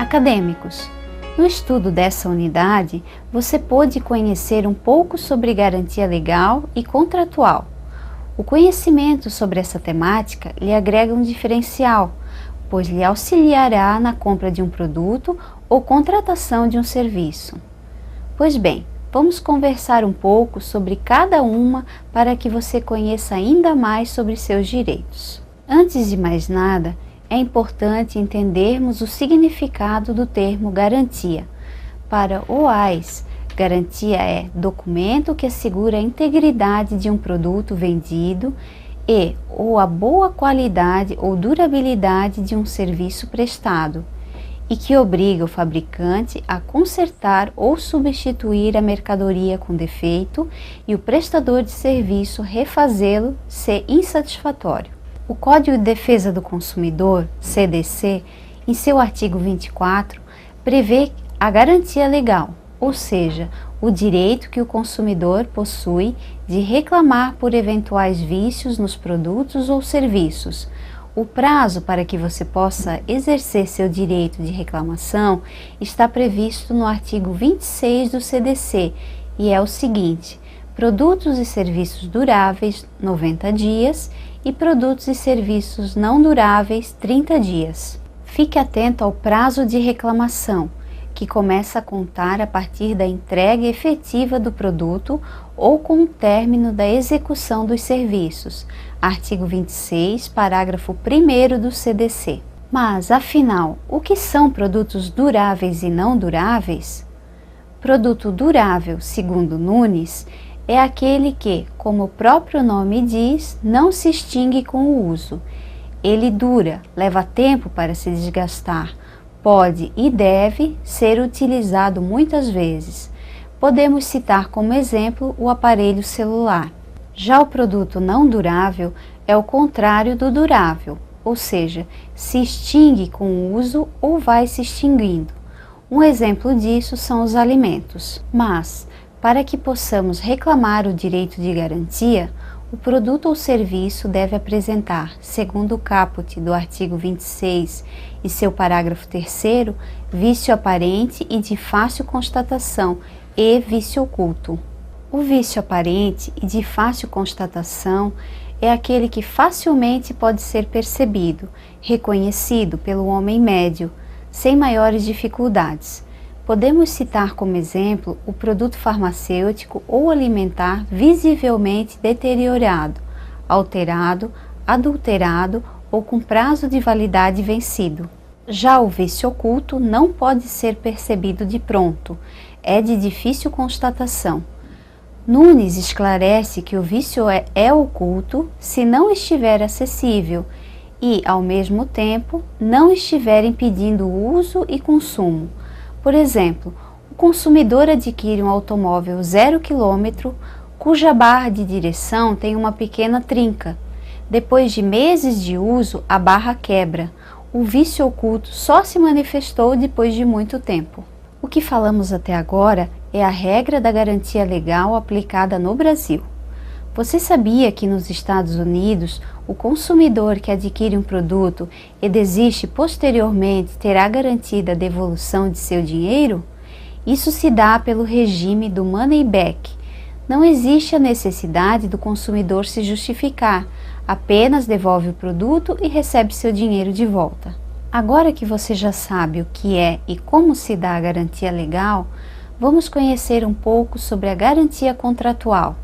acadêmicos. No estudo dessa unidade, você pôde conhecer um pouco sobre garantia legal e contratual. O conhecimento sobre essa temática lhe agrega um diferencial, pois lhe auxiliará na compra de um produto ou contratação de um serviço. Pois bem, vamos conversar um pouco sobre cada uma para que você conheça ainda mais sobre seus direitos. Antes de mais nada, é importante entendermos o significado do termo garantia. Para OAS, garantia é documento que assegura a integridade de um produto vendido ou a boa qualidade ou durabilidade de um serviço prestado, e que obriga o fabricante a consertar ou substituir a mercadoria com defeito e o prestador de serviço refazê-lo se insatisfatório. O Código de Defesa do Consumidor, CDC, em seu artigo 24, prevê a garantia legal, ou seja, o direito que o consumidor possui de reclamar por eventuais vícios nos produtos ou serviços. O prazo para que você possa exercer seu direito de reclamação está previsto no artigo 26 do CDC e é o seguinte: produtos e serviços duráveis, 90 dias, e produtos e serviços não duráveis, 30 dias. Fique atento ao prazo de reclamação, que começa a contar a partir da entrega efetiva do produto ou com o término da execução dos serviços. Artigo 26, parágrafo 1º do CDC. Mas, afinal, o que são produtos duráveis e não duráveis? Produto durável, segundo Nunes, é aquele que, como o próprio nome diz, não se extingue com o uso. Ele dura, leva tempo para se desgastar, pode e deve ser utilizado muitas vezes. Podemos citar como exemplo o aparelho celular. Já o produto não durável é o contrário do durável, ou seja, se extingue com o uso ou vai se extinguindo. Um exemplo disso são os alimentos. Mas, para que possamos reclamar o direito de garantia, o produto ou serviço deve apresentar, segundo o caput do artigo 26 e seu parágrafo 3º, vício aparente e de fácil constatação e vício oculto. O vício aparente e de fácil constatação é aquele que facilmente pode ser percebido, reconhecido pelo homem médio, sem maiores dificuldades. Podemos citar como exemplo o produto farmacêutico ou alimentar visivelmente deteriorado, alterado, adulterado ou com prazo de validade vencido. Já o vício oculto não pode ser percebido de pronto, é de difícil constatação. Nunes esclarece que o vício é oculto se não estiver acessível e, ao mesmo tempo, não estiver impedindo o uso e consumo. Por exemplo, o consumidor adquire um automóvel 0 km cuja barra de direção tem uma pequena trinca. Depois de meses de uso, a barra quebra. O vício oculto só se manifestou depois de muito tempo. O que falamos até agora é a regra da garantia legal aplicada no Brasil. Você sabia que nos Estados Unidos, o consumidor que adquire um produto e desiste posteriormente terá garantida a devolução de seu dinheiro? Isso se dá pelo regime do money back. Não existe a necessidade do consumidor se justificar, apenas devolve o produto e recebe seu dinheiro de volta. Agora que você já sabe o que é e como se dá a garantia legal, vamos conhecer um pouco sobre a garantia contratual.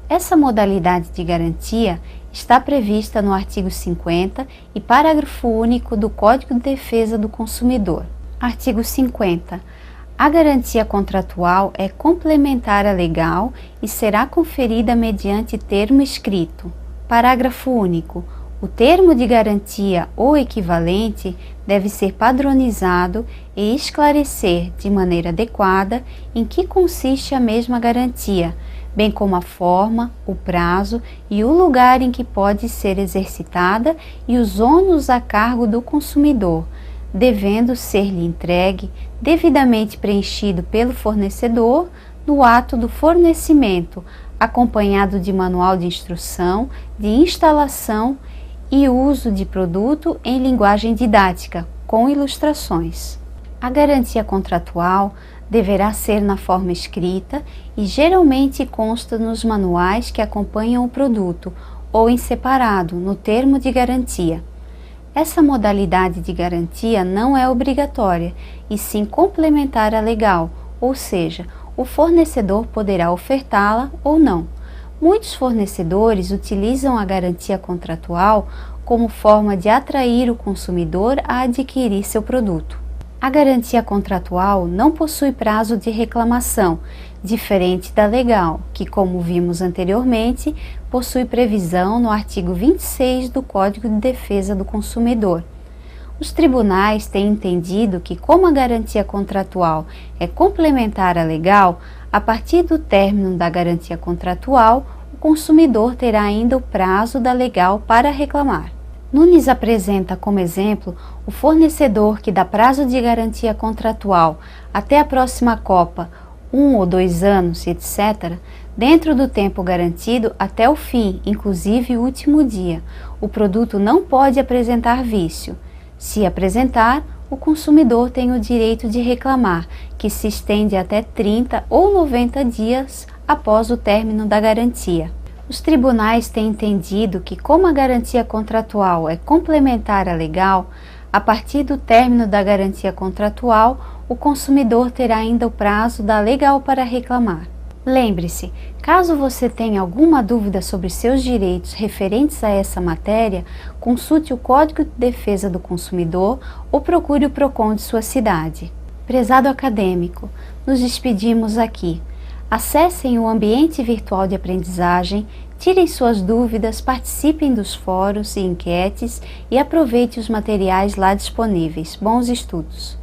Essa modalidade de garantia está prevista no artigo 50 e parágrafo único do Código de Defesa do Consumidor. Artigo 50. A garantia contratual é complementar à legal e será conferida mediante termo escrito. Parágrafo único. O termo de garantia ou equivalente deve ser padronizado e esclarecer de maneira adequada em que consiste a mesma garantia, bem como a forma, o prazo e o lugar em que pode ser exercitada e os ônus a cargo do consumidor, devendo ser-lhe entregue devidamente preenchido pelo fornecedor no ato do fornecimento, acompanhado de manual de instrução, de instalação e uso de produto em linguagem didática, com ilustrações. A garantia contratual deverá ser na forma escrita e geralmente consta nos manuais que acompanham o produto ou em separado, no termo de garantia. Essa modalidade de garantia não é obrigatória, e sim complementar à legal, ou seja, o fornecedor poderá ofertá-la ou não. Muitos fornecedores utilizam a garantia contratual como forma de atrair o consumidor a adquirir seu produto. A garantia contratual não possui prazo de reclamação, diferente da legal, que, como vimos anteriormente, possui previsão no artigo 26 do Código de Defesa do Consumidor. Os tribunais têm entendido que, como a garantia contratual é complementar à legal, a partir do término da garantia contratual, o consumidor terá ainda o prazo da legal para reclamar. Nunes apresenta como exemplo o fornecedor que dá prazo de garantia contratual até a próxima Copa, 1 ou 2 anos, etc., dentro do tempo garantido até o fim, inclusive o último dia. O produto não pode apresentar vício. Se apresentar, o consumidor tem o direito de reclamar, que se estende até 30 ou 90 dias após o término da garantia. Os tribunais têm entendido que, como a garantia contratual é complementar à legal, a partir do término da garantia contratual, o consumidor terá ainda o prazo da legal para reclamar. Lembre-se, caso você tenha alguma dúvida sobre seus direitos referentes a essa matéria, consulte o Código de Defesa do Consumidor ou procure o PROCON de sua cidade. Prezado acadêmico, nos despedimos aqui. Acessem o ambiente virtual de aprendizagem, tirem suas dúvidas, participem dos fóruns e enquetes e aproveite os materiais lá disponíveis. Bons estudos!